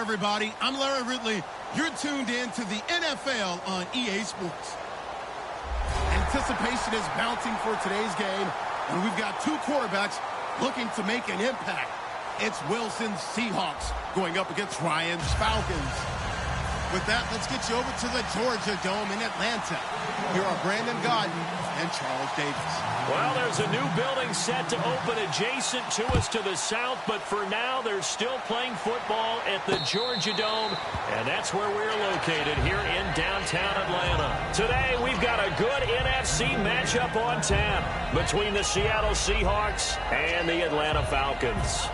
everybody. I'm Larry Ridley. You're tuned in to the NFL on EA Sports. Anticipation is mounting for today's game, and we've got two quarterbacks looking to make an impact. It's Wilson's Seahawks going up against Ryan's Falcons. With that, let's get you over to the Georgia Dome in Atlanta. Here are Brandon Gaudin and Charles Davis. Well, there's a new building set to open adjacent to us to the south, but for now, they're still playing football at the Georgia Dome, and that's where we're located here in downtown Atlanta. Today, we've got a good NFC matchup on tap between the Seattle Seahawks and the Atlanta Falcons.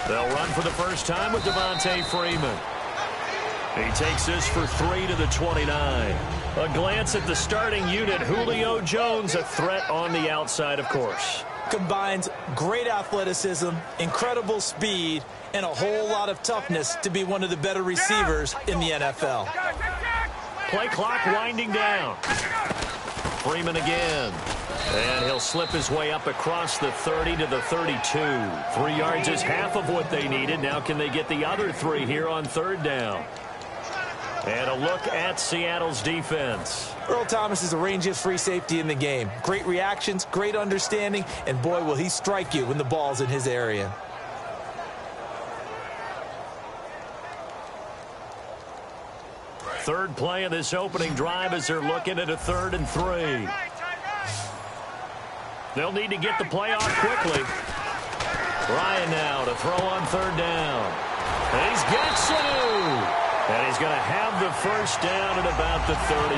They'll run for the first time with Devontae Freeman. He takes this for 3 to the 29. A glance at the starting unit. Julio Jones, a threat on the outside, of course. Combines great athleticism, incredible speed, and a whole lot of toughness to be one of the better receivers in the NFL. Play clock winding down. Freeman again. And he'll slip his way up across the 30 to the 32. 3 yards is half of what they needed. Now can they get the other 3 here on third down? And a look at Seattle's defense. Earl Thomas is the rangiest free safety in the game. Great reactions, great understanding, and boy, will he strike you when the ball's in his area. Third play of this opening drive as they're looking at a 3rd and 3. They'll need to get the play off quickly. Ryan now to throw on third down. And he's got Sanu. And he's going to have the first down at about the 38.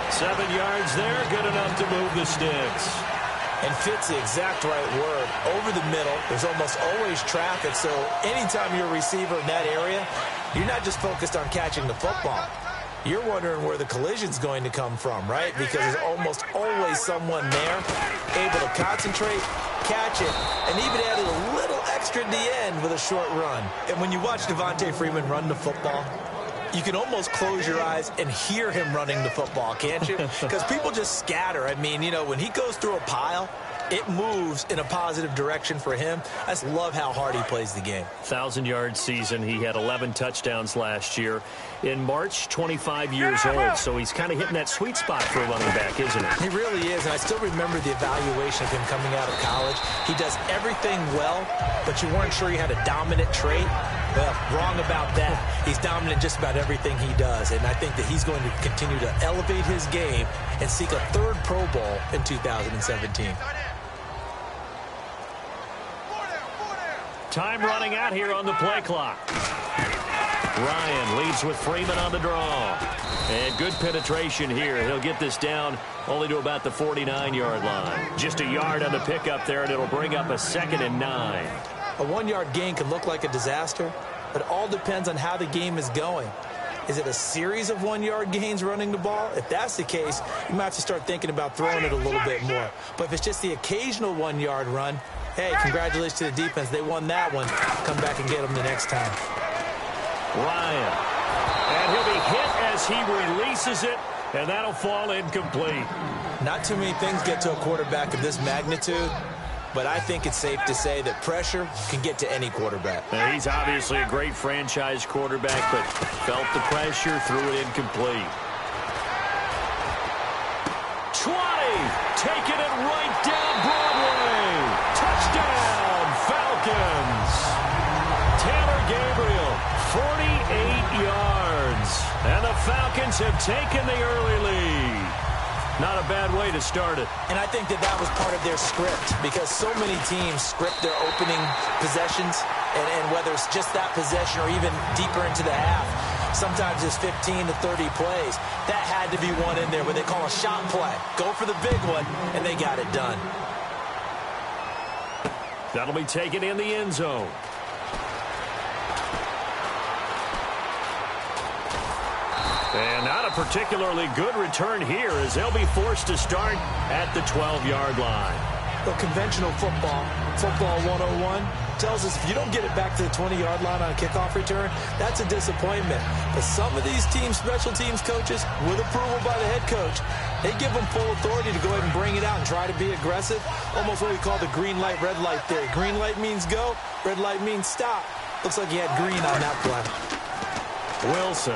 7 yards there, good enough to move the sticks. And fits the exact right word. Over the middle, there's almost always traffic, so anytime you're a receiver in that area, you're not just focused on catching the football. You're wondering where the collision's going to come from, right? Because there's almost always someone there able to concentrate, catch it, and even added a little extra at the end with a short run. And when you watch Devontae Freeman run the football, you can almost close your eyes and hear him running the football, can't you? Because people just scatter. I mean, you know, when he goes through a pile, it moves in a positive direction for him. I just love how hard he plays the game. 1,000-yard season. He had 11 touchdowns last year. In March, 25 years old. So he's kind of hitting that sweet spot for a running back, isn't he? He really is. And I still remember the evaluation of him coming out of college. He does everything well, but you weren't sure he had a dominant trait. Well, wrong about that. He's dominant just about everything he does. And I think that he's going to continue to elevate his game and seek a 3rd Pro Bowl in 2017. Time running out here on the play clock. Ryan leads with Freeman on the draw. And good penetration here. He'll get this down only to about the 49-yard line. Just a yard on the pickup there, and it'll bring up a 2nd and 9. A 1-yard gain can look like a disaster, but it all depends on how the game is going. Is it a series of 1-yard gains running the ball? If that's the case, you might have to start thinking about throwing it a little bit more. But if it's just the occasional 1-yard run, hey, congratulations to the defense. They won that one. Come back and get them the next time. Ryan. And he'll be hit as he releases it, and that'll fall incomplete. Not too many things get to a quarterback of this magnitude, but I think it's safe to say that pressure can get to any quarterback. Now, he's obviously a great franchise quarterback, but felt the pressure, threw it incomplete. 20, taking it right down Broadway. Touchdown, Falcons. Taylor Gabriel, 48 yards. And the Falcons have taken the early lead. Not a bad way to start it. And I think that was part of their script, because so many teams script their opening possessions, and whether it's just that possession or even deeper into the half, sometimes it's 15 to 30 plays. That had to be one in there where they call a shot play. Go for the big one, and they got it done. That'll be taken in the end zone. And not a particularly good return here, as they'll be forced to start at the 12-yard line. Well, conventional football 101, tells us if you don't get it back to the 20-yard line on a kickoff return, that's a disappointment. But some of these team special teams coaches, with approval by the head coach, they give them full authority to go ahead and bring it out and try to be aggressive, almost what we call the green light, red light theory. Green light means go, red light means stop. Looks like he had green on that play. Wilson.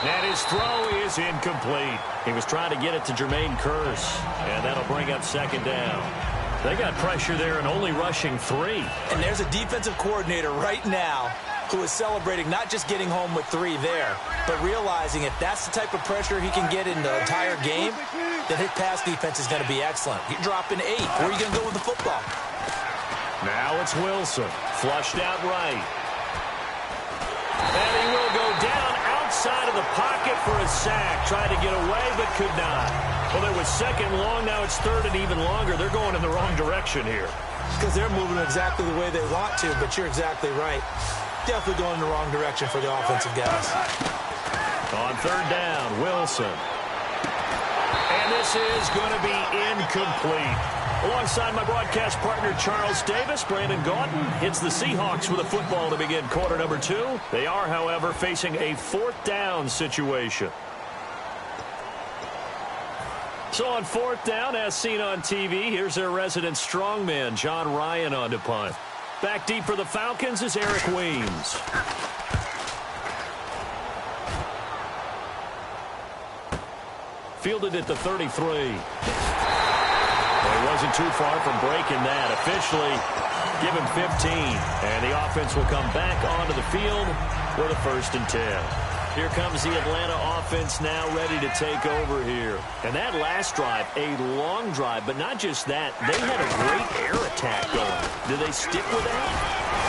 And his throw is incomplete. He was trying to get it to Jermaine Kearse, and that'll bring up second down. They got pressure there and only rushing 3. And there's a defensive coordinator right now who is celebrating not just getting home with 3 there, but realizing if that's the type of pressure he can get in the entire game, then his pass defense is going to be excellent. You're dropping 8. Where are you going to go with the football? Now it's Wilson. Flushed out right. And he will go down outside of the pocket for a sack. Tried to get away, but could not. Well, it was second long. Now it's third and even longer. They're going in the wrong direction here. Because they're moving exactly the way they want to, but you're exactly right. Definitely going in the wrong direction for the offensive guys. On third down, Wilson. And this is going to be incomplete. Alongside my broadcast partner, Charles Davis, Brandon Gaudin hits the Seahawks with a football to begin quarter number 2. They are, however, facing a 4th down situation. So on 4th down, as seen on TV, here's their resident strongman, John Ryan, on to punt. Back deep for the Falcons is Eric Weems. Fielded at the 33. Well, he wasn't too far from breaking that. Officially, give him 15. And the offense will come back onto the field with a 1st and 10. Here comes the Atlanta offense now ready to take over here. And that last drive, a long drive, but not just that. They had a great air attack going. Do they stick with that?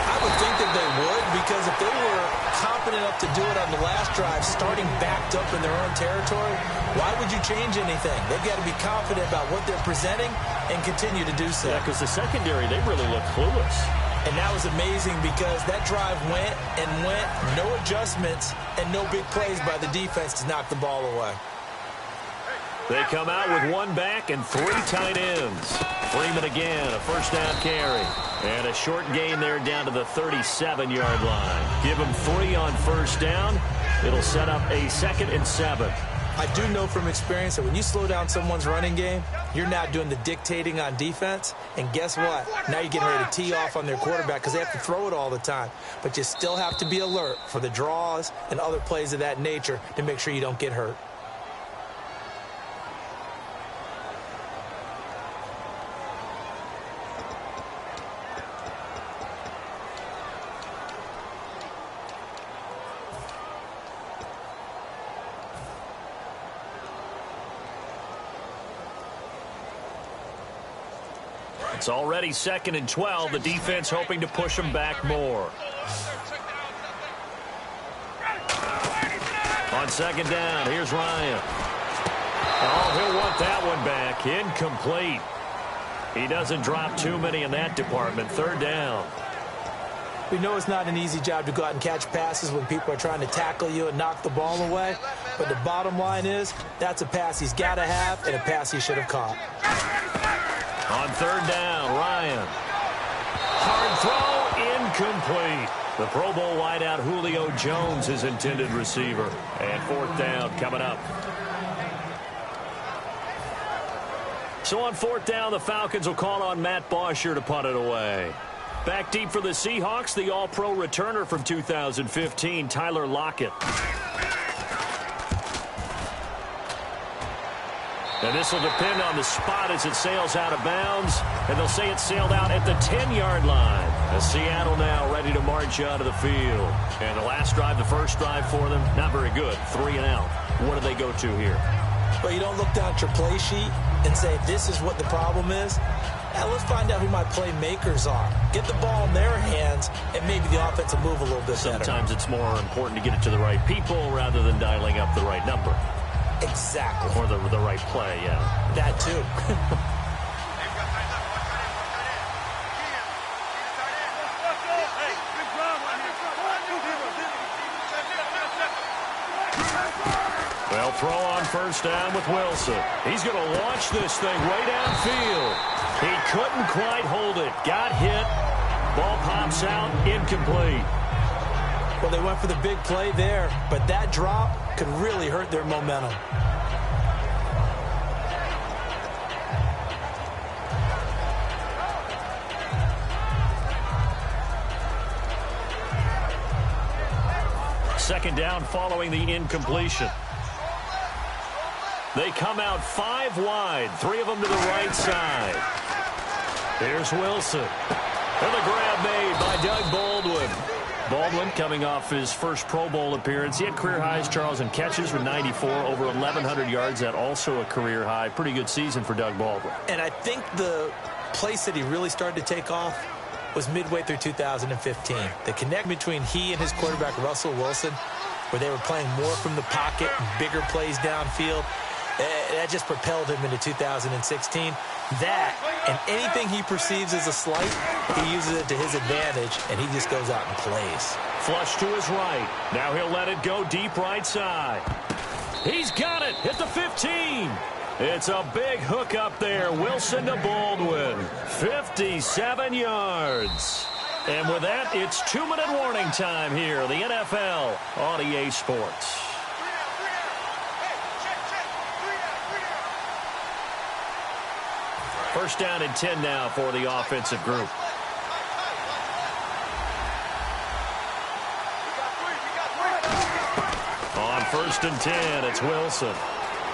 I would think that they would, because if they were confident enough to do it on the last drive, starting backed up in their own territory, why would you change anything? They've got to be confident about what they're presenting and continue to do so. Yeah, because the secondary, they really look clueless. And that was amazing because that drive went and went, no adjustments, and no big plays by the defense to knock the ball away. They come out with 1 back and 3 tight ends. Freeman again, a 1st down carry. And a short gain there down to the 37-yard line. Give them 3 on 1st down. It'll set up a 2nd and 7. I do know from experience that when you slow down someone's running game, you're not doing the dictating on defense. And guess what? Now you're getting ready to tee off on their quarterback because they have to throw it all the time. But you still have to be alert for the draws and other plays of that nature to make sure you don't get hurt. It's already 2nd and 12. The defense hoping to push them back more. On 2nd down, here's Ryan. Oh, he'll want that one back. Incomplete. He doesn't drop too many in that department. 3rd down. We know it's not an easy job to go out and catch passes when people are trying to tackle you and knock the ball away. But the bottom line is, that's a pass he's got to have and a pass he should have caught. On 3rd down, Ryan. Hard throw, incomplete. The Pro Bowl wideout Julio Jones, his intended receiver. And 4th down coming up. So on 4th down, the Falcons will call on Matt Bosher to punt it away. Back deep for the Seahawks, the All-Pro returner from 2015, Tyler Lockett. And this will depend on the spot as it sails out of bounds. And they'll say it sailed out at the 10-yard line. As Seattle now ready to march out of the field. And the last drive, the first drive for them, not very good. 3 and out. What do they go to here? Well, you don't look down at your play sheet and say, this is what the problem is. Now let's find out who my playmakers are. Get the ball in their hands, and maybe the offense will move a little bit better. Sometimes it's more important to get it to the right people rather than dialing up the right number. Exactly. Or the right play, yeah. That too. Well, They'll throw on first down with Wilson. He's going to launch this thing way downfield. He couldn't quite hold it. Got hit. Ball pops out. Incomplete. Well, they went for the big play there, but that drop could really hurt their momentum. Second down following the incompletion. They come out 5 wide, 3 of them to the right side. Here's Wilson. And the grab made by Doug Baldwin. Baldwin coming off his first Pro Bowl appearance. He had career highs, Charles, in catches with 94, over 1,100 yards. That also a career high. Pretty good season for Doug Baldwin. And I think the place that he really started to take off was midway through 2015. The connect between he and his quarterback, Russell Wilson, where they were playing more from the pocket, bigger plays downfield, that just propelled him into 2016. That, and anything he perceives as a slight, he uses it to his advantage, and he just goes out and plays. Flush to his right. Now he'll let it go deep right side. He's got it at the 15. It's a big hook up there. Wilson to Baldwin. 57 yards. And with that, it's 2-minute warning time here. The NFL on EA Sports. First down and 10 now for the offensive group. On first and 10, it's Wilson.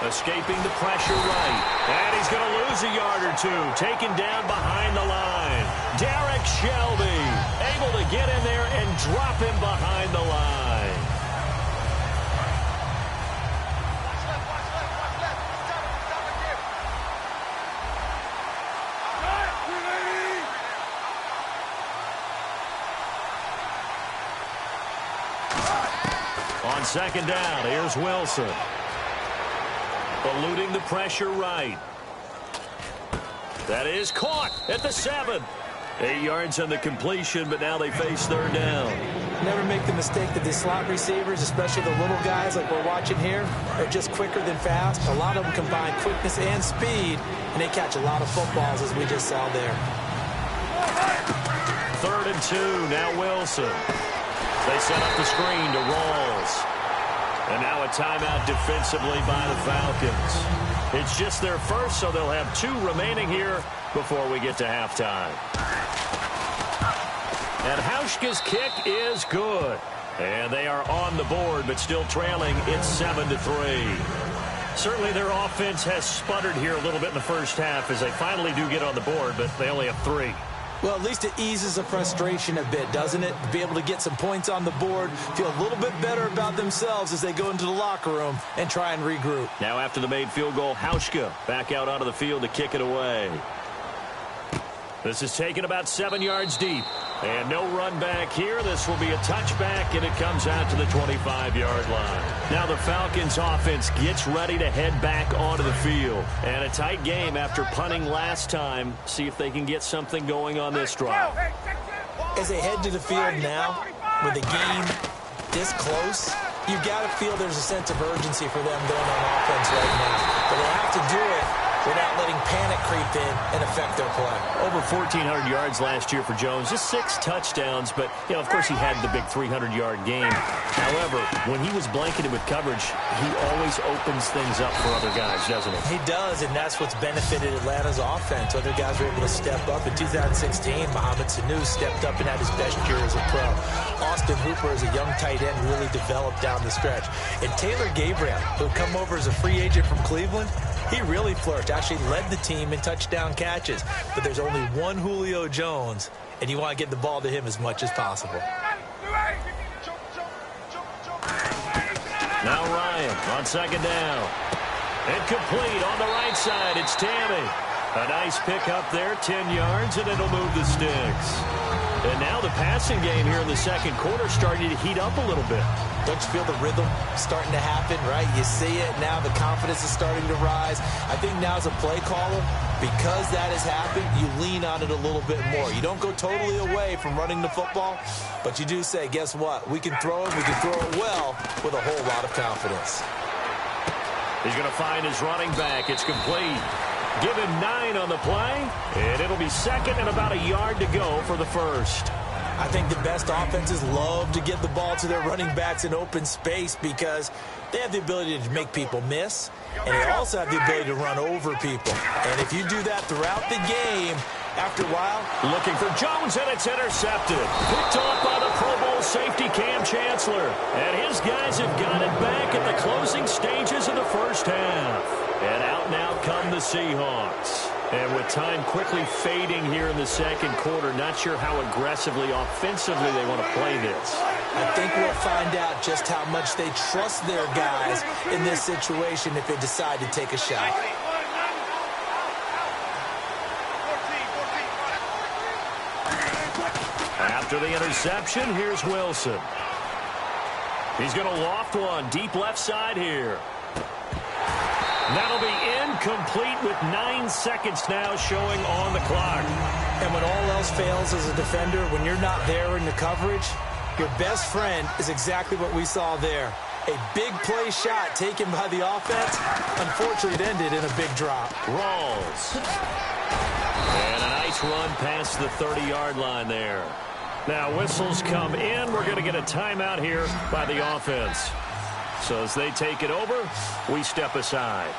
Escaping the pressure right. And he's going to lose a yard or two. Taken down behind the line. Derek Shelby able to get in there and drop him behind the line. On second down, here's Wilson. Eluding the pressure right. That is caught at the 7. 8 yards on the completion, but now they face third down. Never make the mistake that the slot receivers, especially the little guys like we're watching here, are just quicker than fast. A lot of them combine quickness and speed, and they catch a lot of footballs, as we just saw there. Third and 2, now Wilson. They set up the screen to Rawls. And now a timeout defensively by the Falcons. It's just their first, so they'll have 2 remaining here before we get to halftime. And Hauschka's kick is good. And they are on the board, but still trailing. It's 7-3. Certainly their offense has sputtered here a little bit in the first half as they finally do get on the board, but they only have 3. Well, at least it eases the frustration a bit, doesn't it? To be able to get some points on the board, feel a little bit better about themselves as they go into the locker room and try and regroup. Now after the made field goal, Hauschka back out onto the field to kick it away. This is taken about 7 yards deep. And no run back here. This will be a touchback, and it comes out to the 25-yard line. Now the Falcons offense gets ready to head back onto the field. And a tight game after punting last time. See if they can get something going on this drive. As they head to the field now, with the game this close, you've got to feel there's a sense of urgency for them going on offense right now. But they have to do it without letting panic creep in and affect their play. Over 1,400 yards last year for Jones. Just 6 touchdowns, but, you know, of course he had the big 300-yard game. However, when he was blanketed with coverage, he always opens things up for other guys, doesn't he? He does, and that's what's benefited Atlanta's offense. Other guys were able to step up. In 2016, Mohamed Sanu stepped up and had his best year as a pro. Austin Hooper, as a young tight end, really developed down the stretch. And Taylor Gabriel, who come over as a free agent from Cleveland, he really flourished, actually led the team in touchdown catches. But there's only one Julio Jones, and you want to get the ball to him as much as possible. Now Ryan on second down. Incomplete on the right side. It's Tammy. A nice pick up there, 10 yards, and it'll move the sticks. And now the passing game here in the second quarter starting to heat up a little bit. Don't you feel the rhythm starting to happen, right? You see it. Now the confidence is starting to rise. I think now as a play caller, because that has happened, you lean on it a little bit more. You don't go totally away from running the football, but you do say, guess what? We can throw it. We can throw it well with a whole lot of confidence. He's going to find his running back. It's complete. Give him 9 on the play, and it'll be second and about a yard to go for the first. I think the best offenses love to get the ball to their running backs in open space because they have the ability to make people miss, and they also have the ability to run over people. And if you do that throughout the game, after a while... Looking for Jones, and it's intercepted. Picked off by the Pro Bowl safety Cam Chancellor. And his guys have got it back at the closing stages of the first half. And out now come the Seahawks. And with time quickly fading here in the second quarter, not sure how aggressively, offensively they want to play this. I think we'll find out just how much they trust their guys in this situation if they decide to take a shot. After the interception, here's Wilson. He's going to loft one deep left side here. That'll be incomplete with 9 seconds now showing on the clock. And when all else fails as a defender, when you're not there in the coverage, your best friend is exactly what we saw there. A big play shot taken by the offense. Unfortunately, it ended in a big drop. Rawls. And a nice run past the 30-yard line there. Now whistles come in. We're going to get a timeout here by the offense. So as they take it over, we step aside.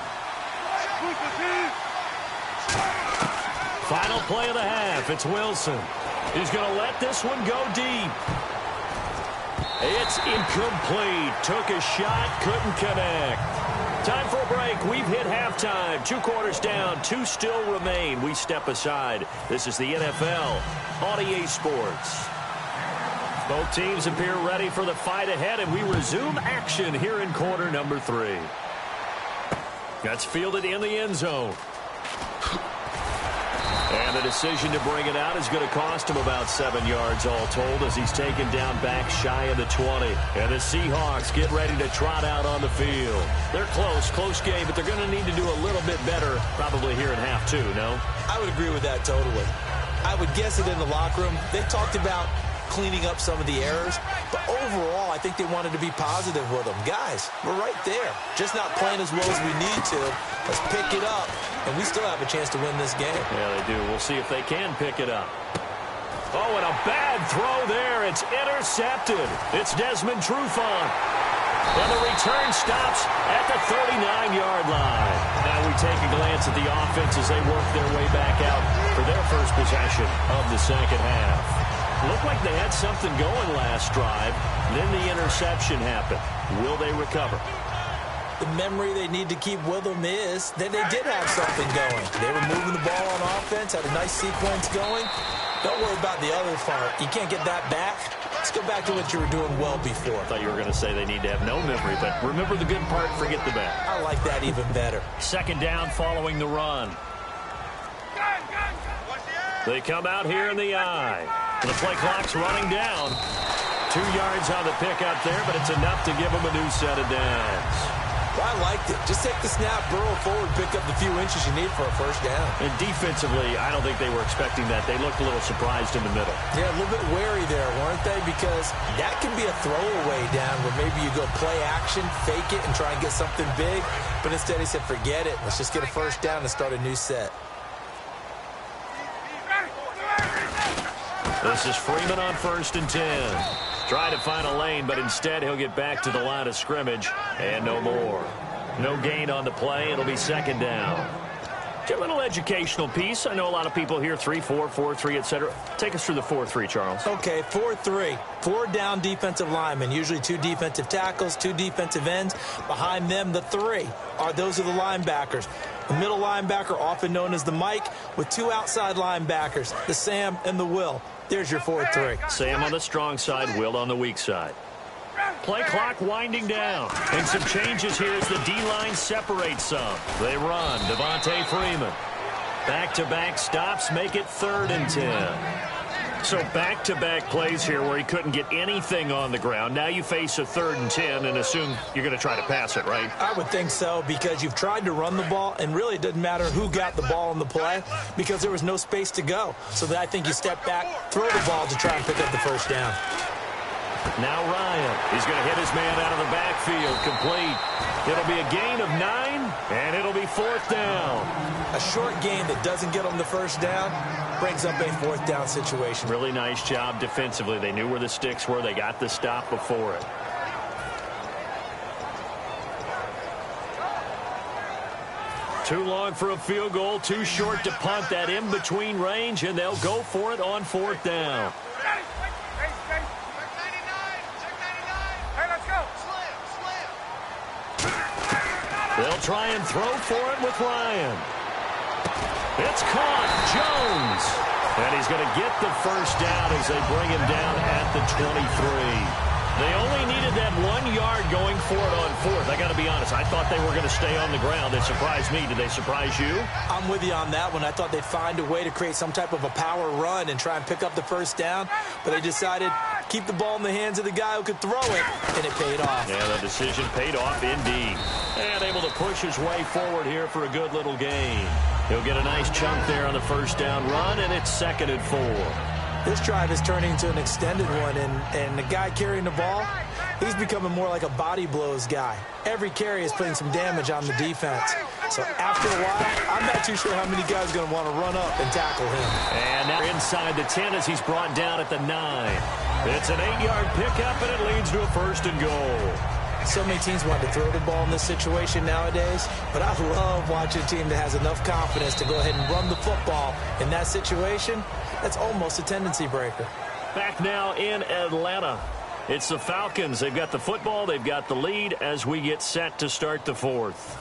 Final play of the half. It's Wilson. He's going to let this one go deep. It's incomplete. Took a shot, couldn't connect. Time for a break. We've hit halftime. 2 quarters down, 2 still remain. We step aside. This is the NFL on EA Sports. Both teams appear ready for the fight ahead, and we resume action here in quarter number 3. That's fielded in the end zone. And the decision to bring it out is going to cost him about 7 yards all told as he's taken down back shy of the 20. And the Seahawks get ready to trot out on the field. They're close game, but they're going to need to do a little bit better probably here in half 2, no? I would agree with that totally. I would guess it in the locker room. They talked about cleaning up some of the errors, but overall I think they wanted to be positive with them. Guys, we're right there, just not playing as well as we need to. Let's pick it up, and we still have a chance to win this game. Yeah, they do. We'll see if they can pick it up. Oh, and a bad throw there. It's intercepted. It's Desmond Trufant. And the return stops at the 39-yard line. Now we take a glance at the offense as they work their way back out for their first possession of the second half. Looked like they had something going last drive. Then the interception happened. Will they recover? The memory they need to keep with them is that they did have something going. They were moving the ball on offense, had a nice sequence going. Don't worry about the other part. You can't get that back. Let's go back to what you were doing well before. I thought you were going to say they need to have no memory, but remember the good part, forget the bad. I like that even better. Second down following the run. They come out here in the eye. The play clock's running down. 2 yards on the pickup there, but it's enough to give them a new set of downs. Well, I liked it. Just take the snap, burrow forward, pick up the few inches you need for a first down. And defensively, I don't think they were expecting that. They looked a little surprised in the middle. Yeah, a little bit wary there, weren't they? Because that can be a throwaway down where maybe you go play action, fake it, and try and get something big. But instead he said, forget it. Let's just get a first down and start a new set. This is Freeman on 1st and 10. Try to find a lane, but instead he'll get back to the line of scrimmage and no more. No gain on the play. It'll be second down. A little educational piece. I know a lot of people here 3-4, 4-3, etc. Take us through the 4-3, Charles. Okay, 4-3. 4 down defensive linemen, usually 2 defensive tackles, 2 defensive ends. Behind them, the 3 those are the linebackers. The middle linebacker, often known as the Mike, with 2 outside linebackers, the Sam and the Will. There's your 4-3. Sam on the strong side, Will on the weak side. Play clock winding down. And some changes here as the D-line separates some. They run. Devontae Freeman. Back-to-back stops make it 3rd and 10. So back-to-back plays here where he couldn't get anything on the ground. Now you face a 3rd and 10 and assume you're going to try to pass it, right? I would think so because you've tried to run the ball, and really it doesn't matter who got the ball in the play because there was no space to go. So I think you step back, throw the ball to try and pick up the first down. Now Ryan. He's going to hit his man out of the backfield. Complete. It'll be a gain of 9, and it'll be 4th down. A short gain that doesn't get them the first down brings up a 4th down situation. Really nice job defensively. They knew where the sticks were. They got the stop before it. Too long for a field goal, too short to punt. That in-between range, and they'll go for it on 4th down. They'll try and throw for it with Ryan. It's caught. Jones. And he's going to get the first down as they bring him down at the 23. They only needed that 1 yard going for it on 4th. I got to be honest. I thought they were going to stay on the ground. It surprised me. Did they surprise you? I'm with you on that one. I thought they'd find a way to create some type of a power run and try and pick up the first down. But they decided keep the ball in the hands of the guy who could throw it, and it paid off. Yeah, the decision paid off indeed. And able to push his way forward here for a good little gain. He'll get a nice chunk there on the first down run, and it's 2nd and 4. This drive is turning into an extended one, and the guy carrying the ball, he's becoming more like a body blows guy. Every carry is putting some damage on the defense. So after a while, I'm not too sure how many guys are going to want to run up and tackle him. And now inside the 10 as he's brought down at the 9. It's an 8-yard pickup, and it leads to a 1st and goal. So many teams want to throw the ball in this situation nowadays, but I love watching a team that has enough confidence to go ahead and run the football in that situation. That's almost a tendency breaker. Back now in Atlanta. It's the Falcons. They've got the football. They've got the lead as we get set to start the 4th.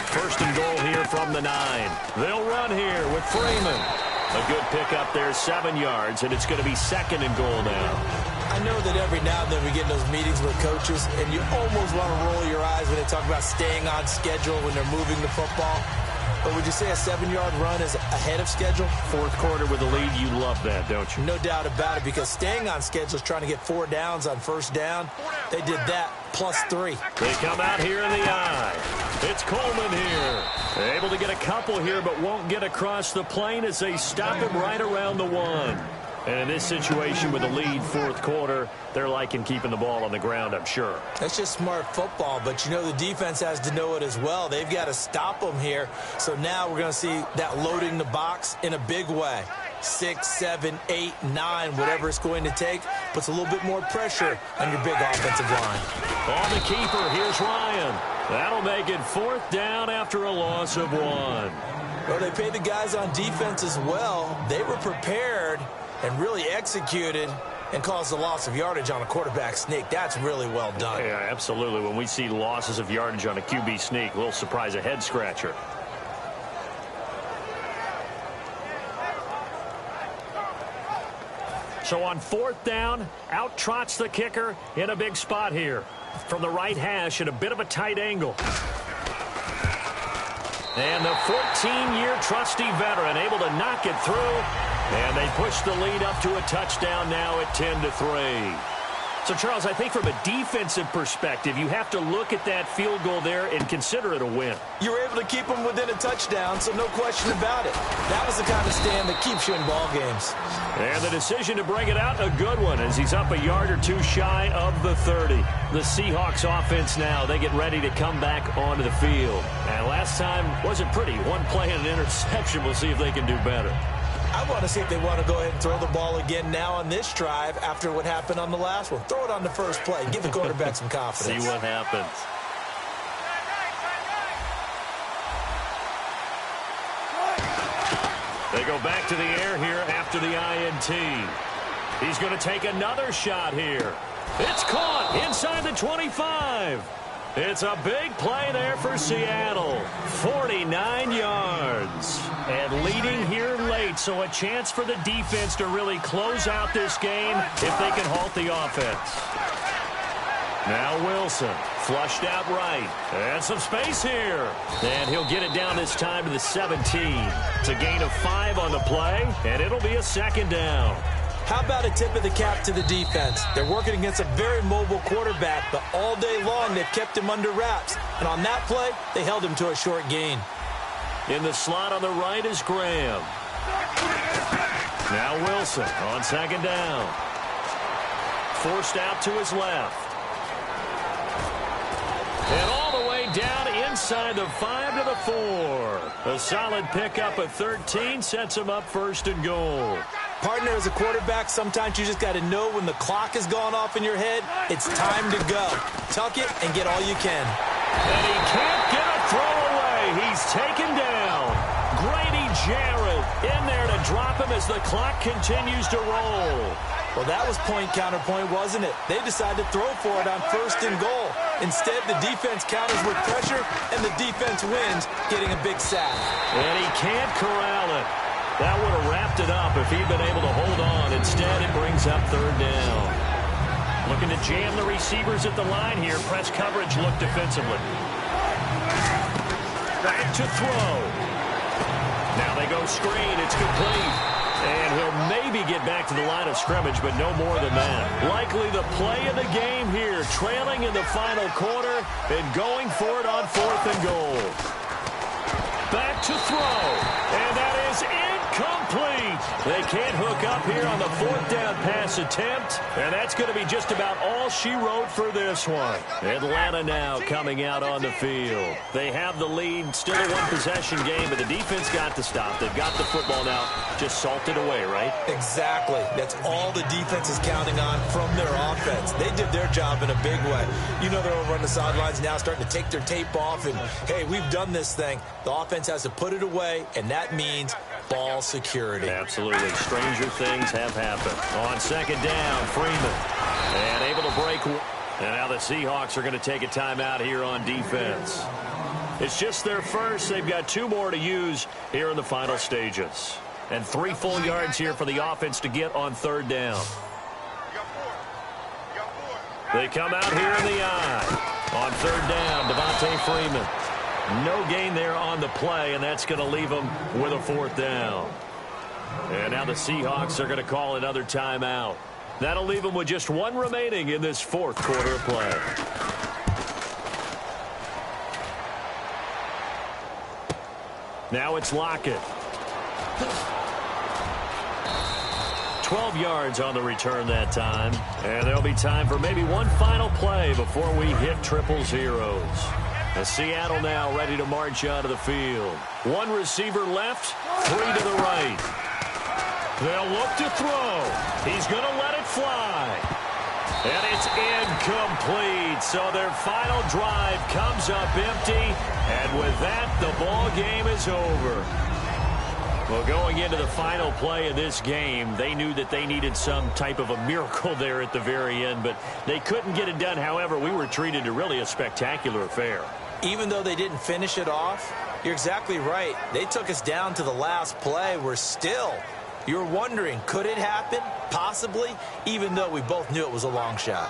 First and goal here from the 9. They'll run here with Freeman. A good pickup there, 7 yards, and it's going to be 2nd and goal now. I know that every now and then we get in those meetings with coaches, and you almost want to roll your eyes when they talk about staying on schedule when they're moving the football. But would you say a 7-yard run is ahead of schedule? 4th quarter with a lead, you love that, don't you? No doubt about it, because staying on schedule is trying to get 4 downs on first down. They did that, +3. They come out here in the eye. It's Coleman here. Able to get a couple here, but won't get across the plane as they stop him right around the 1. And in this situation with the lead 4th quarter, they're liking keeping the ball on the ground, I'm sure. That's just smart football, but you know the defense has to know it as well. They've got to stop them here. So now we're going to see that loading the box in a big way. 6, 7, 8, 9, whatever it's going to take, puts a little bit more pressure on your big offensive line. On the keeper, here's Ryan. That'll make it 4th down after a loss of 1. Well, they paid the guys on defense as well. They were prepared and really executed and caused a loss of yardage on a quarterback sneak. That's really well done. Yeah, absolutely. When we see losses of yardage on a QB sneak, a little surprise, a head scratcher. So on 4th down, out trots the kicker in a big spot here. From the right hash at a bit of a tight angle. And the 14-year trusty veteran able to knock it through. And they push the lead up to a touchdown now at 10-3. So, Charles, I think from a defensive perspective, you have to look at that field goal there and consider it a win. You were able to keep them within a touchdown, so no question about it. That was the kind of stand that keeps you in ball games. And the decision to bring it out, a good one, as he's up a yard or two shy of the 30. The Seahawks offense now, they get ready to come back onto the field. And last time wasn't pretty. One play and an interception. We'll see if they can do better. I want to see if they want to go ahead and throw the ball again now on this drive after what happened on the last one. Throw it on the first play. Give the quarterback some confidence. See what happens. They go back to the air here after the INT. He's going to take another shot here. It's caught inside the 25. It's a big play there for Seattle. 49 yards. And leading here late, so a chance for the defense to really close out this game if they can halt the offense. Now Wilson, flushed out right. And some space here. And he'll get it down this time to the 17. It's a gain of 5 on the play, and it'll be a 2nd down. How about a tip of the cap to the defense? They're working against a very mobile quarterback, but all day long they've kept him under wraps. And on that play, they held him to a short gain. In the slot on the right is Graham. Now Wilson on second down. Forced out to his left. And all the way down inside the 5 to the 4. A solid pickup of 13 sets him up first and goal. Partner, as a quarterback, sometimes you just got to know when the clock has gone off in your head, it's time to go. Tuck it and get all you can. And he can't get a throw away. He's taken down. Grady Jarrett in there to drop him as the clock continues to roll. Well, that was point counterpoint, wasn't it? They decided to throw for it on first and goal. Instead, the defense counters with pressure, and the defense wins, getting a big sack. And he can't corral it. That would have wrapped it up if he'd been able to hold on. Instead, it brings up third down. Looking to jam the receivers at the line here. Press coverage look defensively. Back to throw. Now they go screen. It's complete. And he'll maybe get back to the line of scrimmage, but no more than that. Likely the play of the game here. Trailing in the final quarter and going for it on fourth and goal. Back to throw. And that is incomplete. They can't hook up here on the fourth down pass attempt. And that's going to be just about all she wrote for this one. Atlanta now coming out on the field. They have the lead. Still a one-possession game, but the defense got to stop. They've got the football now. Just salted away, right? Exactly. That's all the defense is counting on from their offense. They did their job in a big way. You know they're over on the sidelines now starting to take their tape off and, hey, we've done this thing. The offense has to put it away, and that means ball security. Absolutely. Stranger things have happened. On second down, Freeman. And able to break. And now the Seahawks are going to take a timeout here on defense. It's just their first. They've got 2 more to use here in the final stages. And 3 full yards here for the offense to get on third down. They come out here in the eye. On third down, Devontae Freeman. No gain there on the play, and that's going to leave them with a fourth down. And now the Seahawks are going to call another timeout. That'll leave them with just 1 remaining in this fourth quarter of play. Now it's Lockett. 12 yards on the return that time. And there'll be time for maybe one final play before we hit triple zeros. The Seattle now ready to march out of the field. 1 receiver left, 3 to the right. They'll look to throw. He's going to let it fly. And it's incomplete. So their final drive comes up empty. And with that, the ball game is over. Well, going into the final play of this game, they knew that they needed some type of a miracle there at the very end, but they couldn't get it done. However, we were treated to really a spectacular affair. Even though they didn't finish it off, you're exactly right. They took us down to the last play. We're still, you're wondering, could it happen? Possibly, even though we both knew it was a long shot.